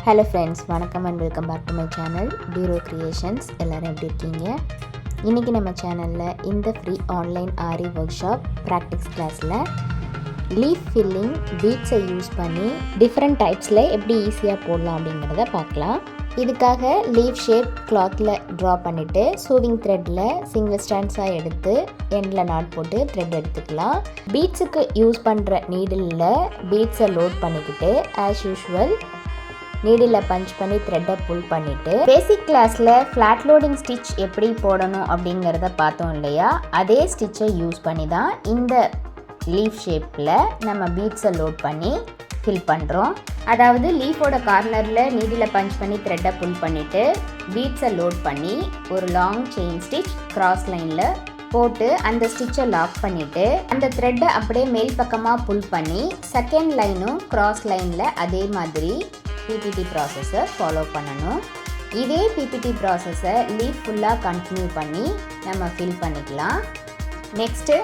Hello friends, வணக்கம் and welcome back to my channel டியூரோ creations. எல்லோரும் எப்படி இருக்கீங்க? இன்றைக்கி நம்ம சேனலில் இந்த free online aari workshop practice கிளாஸில் லீஃப் ஃபில்லிங் பீட்ஸை யூஸ் பண்ணி டிஃப்ரெண்ட் டைப்ஸில் எப்படி ஈஸியாக போடலாம் அப்படிங்கிறத பார்க்கலாம். இதுக்காக லீஃப் ஷேப் கிளாத்தில் ட்ரா பண்ணிவிட்டு சூவிங் த்ரெட்டில் சிங்கிள் ஸ்டாண்ட்ஸாக எடுத்து எண்டில் நாட் போட்டு த்ரெட் எடுத்துக்கலாம். பீட்ஸுக்கு யூஸ் பண்ணுற நீடிலில் பீட்ஸை லோட் பண்ணிக்கிட்டு ஆஸ் யூஷுவல் நீடில் பஞ்ச் பண்ணி த்ரெட்டை புல் பண்ணிவிட்டு பேசிக் கிளாஸில் ஃப்ளாட் லோடிங் ஸ்டிச் எப்படி போடணும் அப்படிங்கிறத பார்த்தோம் இல்லையா, அதே ஸ்டிச்சை யூஸ் பண்ணி தான் இந்த லீஃப் ஷேப்பில் நம்ம பீட்ஸை லோட் பண்ணி ஃபில் பண்ணுறோம். அதாவது லீஃபோட கார்னரில் நீடில் பஞ்ச் பண்ணி த்ரெட்டை புல் பண்ணிவிட்டு பீட்ஸை லோட் பண்ணி ஒரு லாங் செயின் ஸ்டிச் கிராஸ் லைனில் போட்டு அந்த ஸ்டிச்சை லாக் பண்ணிவிட்டு அந்த த்ரெட்டை அப்படியே மேல் பக்கமாக புல் பண்ணி செகண்ட் லைனும் கிராஸ் லைனில் அதே மாதிரி பிபிடி ப்ராசஸை ஃபாலோ பண்ணணும். இதே பிபிடி ப்ராசஸை லீஃப் ஃபுல்லாக கண்டினியூ பண்ணி நம்ம ஃபில் பண்ணிக்கலாம். நெக்ஸ்ட்டு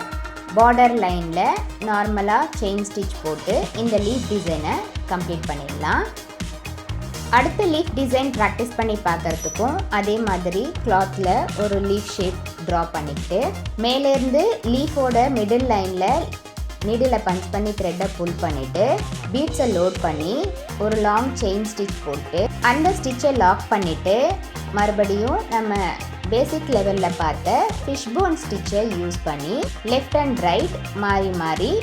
பார்டர் லைனில் நார்மலாக செயின் ஸ்டிச் போட்டு இந்த லீஃப் டிசைனை கம்ப்ளீட் பண்ணிடலாம். அடுத்த லீஃப் டிசைன் ப்ராக்டிஸ் பண்ணி பார்க்குறதுக்கும் அதே மாதிரி கிளாத்தில் ஒரு லீஃப் ஷேப் ட்ரா பண்ணிக்கிட்டு மேலேருந்து லீஃபோட மிடில் லைனில் நீடில் பஞ்ச் பண்ணி த்ரெட்டை புல் பண்ணிவிட்டு பீட்ஸை லோட் பண்ணி ஒரு லாங் செயின் ஸ்டிச் போட்டு அந்த ஸ்டிச்சை லாக் பண்ணிவிட்டு மறுபடியும் நம்ம பேசிக் லெவலில் பார்த்த ஃபிஷ் போன் ஸ்டிச்சை யூஸ் பண்ணி லெஃப்ட் அண்ட் ரைட் மாறி மாறி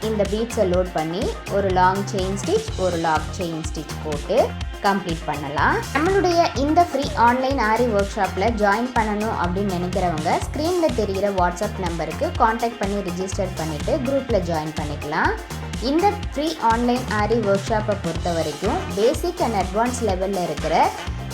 இந்த பீட்ஸை லோட் பண்ணி ஒரு லாங் செயின் ஸ்டிச் ஒரு லாக் செயின் ஸ்டிச் போட்டு கம்ப்ளீட் பண்ணலாம். நம்மளுடைய இந்த ஃப்ரீ ஆன்லைன் ஆரி ஒர்க் ஷாப்பில் ஜாயின் பண்ணணும் அப்படின்னு நினைக்கிறவங்க ஸ்க்ரீனில் தெரிகிற வாட்ஸ்அப் நம்பருக்கு காண்டாக்ட் பண்ணி ரிஜிஸ்டர் பண்ணிவிட்டு குரூப்பில் ஜாயின் பண்ணிக்கலாம். இந்த ஃப்ரீ ஆன்லைன் ஆரி ஒர்க் ஷாப்பை பொறுத்த வரைக்கும் பேசிக் அண்ட் அட்வான்ஸ் லெவலில் இருக்கிற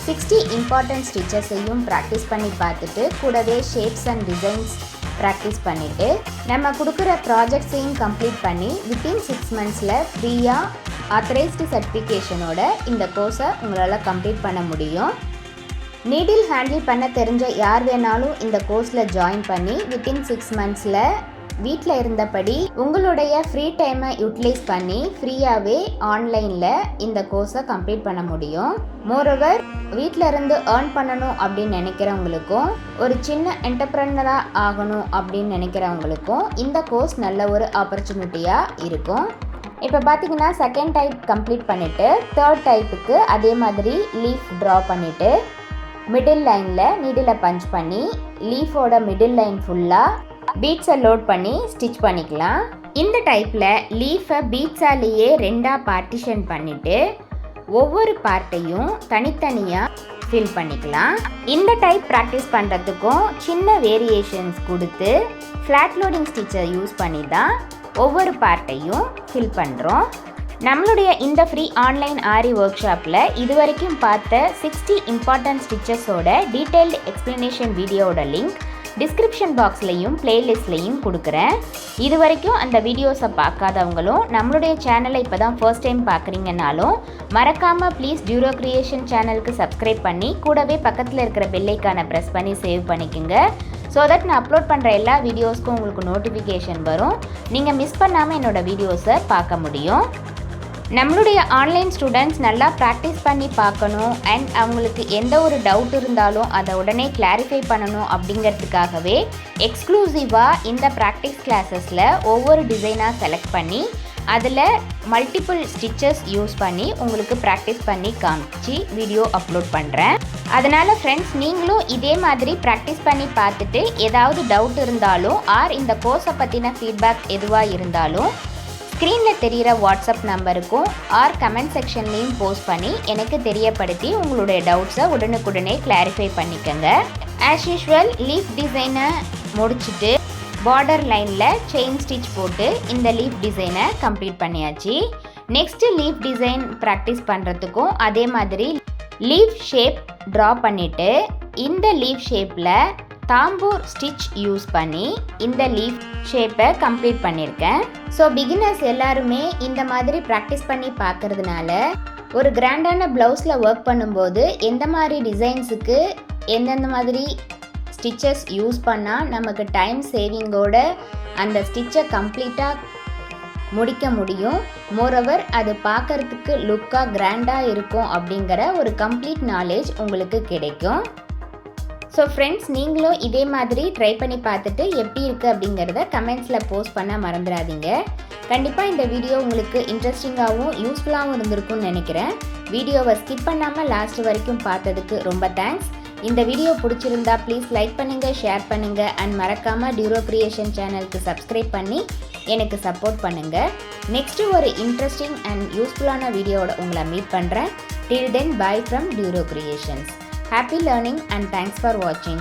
60 இம்பார்ட்டன்ட் ஸ்டிச்சஸையும் ப்ராக்டிஸ் பண்ணி பார்த்துட்டு கூடவே ஷேப்ஸ் அண்ட் டிசைன்ஸ் ப்ராக்டிஸ் பண்ணிவிட்டு நம்ம கொடுக்குற ப்ராஜெக்ட்ஸையும் கம்ப்ளீட் பண்ணி வித்தின் 6 மந்த்ஸில் ஃப்ரீயாக ஆத்தரைஸ்டு சர்டிஃபிகேஷனோட இந்த கோர்ஸை உங்களால் கம்ப்ளீட் பண்ண முடியும். நீடில் ஹேண்டில் பண்ண தெரிஞ்ச யார் வேணாலும் இந்த கோர்ஸில் ஜாயின் பண்ணி வித்தின் 6 மந்த்ஸில் வீட்டில் இருந்தபடி உங்களுடைய ஃப்ரீ டைமை யூட்டிலைஸ் பண்ணி ஃப்ரீயாகவே ஆன்லைனில் இந்த கோர்ஸை கம்ப்ளீட் பண்ண முடியும். மோரோவர் வீட்டில் இருந்து ஏர்ன் பண்ணணும் அப்படின்னு நினைக்கிறவங்களுக்கும் ஒரு சின்ன என்டர்ப்ரனராக ஆகணும் அப்படின்னு நினைக்கிறவங்களுக்கும் இந்த கோர்ஸ் நல்ல ஒரு ஆப்பர்ச்சுனிட்டியாக இருக்கும். இப்போ பார்த்தீங்கன்னா செகண்ட் டைப் கம்ப்ளீட் பண்ணிவிட்டு தேர்ட் டைப்புக்கு அதே மாதிரி லீஃப் ட்ரா பண்ணிவிட்டு மிடில் லைனில் நீடில் பஞ்ச் பண்ணி லீஃபோட மிடில் லைன் ஃபுல்லாக பீட்ஸை லோட் பண்ணி ஸ்டிச் பண்ணிக்கலாம். இந்த டைப்பில் லீஃபை பீட்ஸாலேயே ரெண்டாக பார்ட்டிஷன் பண்ணிவிட்டு ஒவ்வொரு பார்ட்டையும் தனித்தனியாக ஃபில் பண்ணிக்கலாம். இந்த டைப் ப்ராக்டிஸ் பண்ணுறதுக்கும் சின்ன வேரியேஷன்ஸ் கொடுத்து ஃப்ளாட் லோடிங் ஸ்டிச்சை யூஸ் பண்ணி தான் ஒவ்வொரு பார்ட்டையும் ஃபில் பண்ணுறோம். நம்மளுடைய இந்த ஃப்ரீ ஆன்லைன் ஆரி ஒர்க் ஷாப்பில் இது வரைக்கும் பார்த்த 60 இம்பார்ட்டன்ட் ஸ்டிச்சஸோட டீட்டெயில்டு எக்ஸ்ப்ளனேஷன் வீடியோட லிங்க் டிஸ்கிரிப்ஷன் பாக்ஸ்லையும் பிளேலிஸ்ட்லையும் கொடுக்குறேன். இது வரைக்கும் அந்த வீடியோஸை பார்க்காதவங்களும் நம்மளுடைய சேனலை இப்போ தான் ஃபர்ஸ்ட் டைம் பார்க்குறீங்கனாலும் மறக்காமல் ப்ளீஸ் டியூரோ கிரியேஷன் சேனலுக்கு சப்ஸ்கிரைப் பண்ணி கூடவே பக்கத்தில் இருக்கிற பெல்லைக்கானை ப்ரெஸ் பண்ணி சேவ் பண்ணிக்கோங்க. ஸோ தட் நான் அப்லோட் பண்ணுற எல்லா வீடியோஸ்க்கும் உங்களுக்கு நோட்டிஃபிகேஷன் வரும். நீங்கள் மிஸ் பண்ணாமல் என்னோடய வீடியோஸை பார்க்க முடியும். நம்மளுடைய ஆன்லைன் ஸ்டூடெண்ட்ஸ் நல்லா ப்ராக்டிஸ் பண்ணி பார்க்கணும் அண்ட் அவங்களுக்கு எந்த ஒரு டவுட் இருந்தாலும் அதை உடனே கிளாரிஃபை பண்ணணும் அப்படிங்கிறதுக்காகவே எக்ஸ்க்ளூசிவாக இந்த ப்ராக்டிஸ் கிளாஸஸில் ஒவ்வொரு டிசைனாக செலக்ட் பண்ணி அதில் மல்டிபிள் ஸ்டிச்சஸ் யூஸ் பண்ணி உங்களுக்கு ப்ராக்டிஸ் பண்ணி காமிச்சு வீடியோ அப்லோட் பண்ணுறேன். அதனால் ஃப்ரெண்ட்ஸ், நீங்களும் இதே மாதிரி ப்ராக்டிஸ் பண்ணி பார்த்துட்டு ஏதாவது டவுட் இருந்தாலும் ஆர் இந்த கோர்ஸை பற்றின ஃபீட்பேக் எதுவாக இருந்தாலும் ஸ்க்ரீனில் தெரிகிற வாட்ஸ்அப் நம்பருக்கும் ஆர் கமெண்ட் செக்ஷன்லேயும் போஸ்ட் பண்ணி எனக்கு தெரியப்படுத்தி உங்களுடைய டவுட்ஸை உடனுக்குடனே கிளாரிஃபை பண்ணிக்கோங்க. ஆஸ் யூஷுவல் லீஃப் டிசைனை முடிச்சுட்டு பார்டர் லைனில் செயின் ஸ்டிச் போட்டு இந்த லீஃப் டிசைனை கம்ப்ளீட் பண்ணியாச்சு. நெக்ஸ்ட்டு லீஃப் டிசைன் ப்ராக்டிஸ் பண்ணுறதுக்கும் அதே மாதிரி லீஃப் ஷேப் ட்ரா பண்ணிவிட்டு இந்த லீஃப் ஷேப்பில் தாம்பூர் ஸ்டிச் யூஸ் பண்ணி இந்த லீஃப் ஷேப்பை கம்ப்ளீட் பண்ணியிருக்கேன். ஸோ பிகினர்ஸ் எல்லாருமே இந்த மாதிரி ப்ராக்டிஸ் பண்ணி பார்க்கறதுனால ஒரு கிராண்டான ப்ளவுஸில் ஒர்க் பண்ணும்போது எந்த மாதிரி டிசைன்ஸுக்கு எந்தெந்த மாதிரி ஸ்டிச்சஸ் யூஸ் பண்ணால் நமக்கு டைம் சேவிங்கோட அந்த ஸ்டிச்சை கம்ப்ளீட்டாக முடிக்க முடியும். மோரோவர் அது பார்க்கறதுக்கு லுக்காக கிராண்டாக இருக்கும் அப்படிங்கிற ஒரு கம்ப்ளீட் நாலேஜ் உங்களுக்கு கிடைக்கும். ஸோ ஃப்ரெண்ட்ஸ், நீங்களும் இதே மாதிரி ட்ரை பண்ணி பார்த்துட்டு எப்படி இருக்குது அப்படிங்கிறத கமெண்ட்ஸில் போஸ்ட் பண்ண மறந்துடாதீங்க. கண்டிப்பாக இந்த வீடியோ உங்களுக்கு இன்ட்ரெஸ்டிங்காகவும் யூஸ்ஃபுல்லாகவும் இருந்திருக்கும்னு நினைக்கிறேன். வீடியோவை ஸ்கிப் பண்ணாமல் லாஸ்ட் வரைக்கும் பார்த்ததுக்கு ரொம்ப தேங்க்ஸ். இந்த வீடியோ பிடிச்சிருந்தா ப்ளீஸ் லைக் பண்ணுங்கள், ஷேர் பண்ணுங்கள் அண்ட் மறக்காமல் டியூரோ கிரியேஷன் சேனலுக்கு சப்ஸ்கிரைப் பண்ணி எனக்கு சப்போர்ட் பண்ணுங்கள். நெக்ஸ்ட்டு ஒரு இன்ட்ரெஸ்டிங் அண்ட் யூஸ்ஃபுல்லான வீடியோவோட உங்களை மீட் பண்ணுறேன். Till then, bye from Duro Creations. Happy learning and thanks for watching.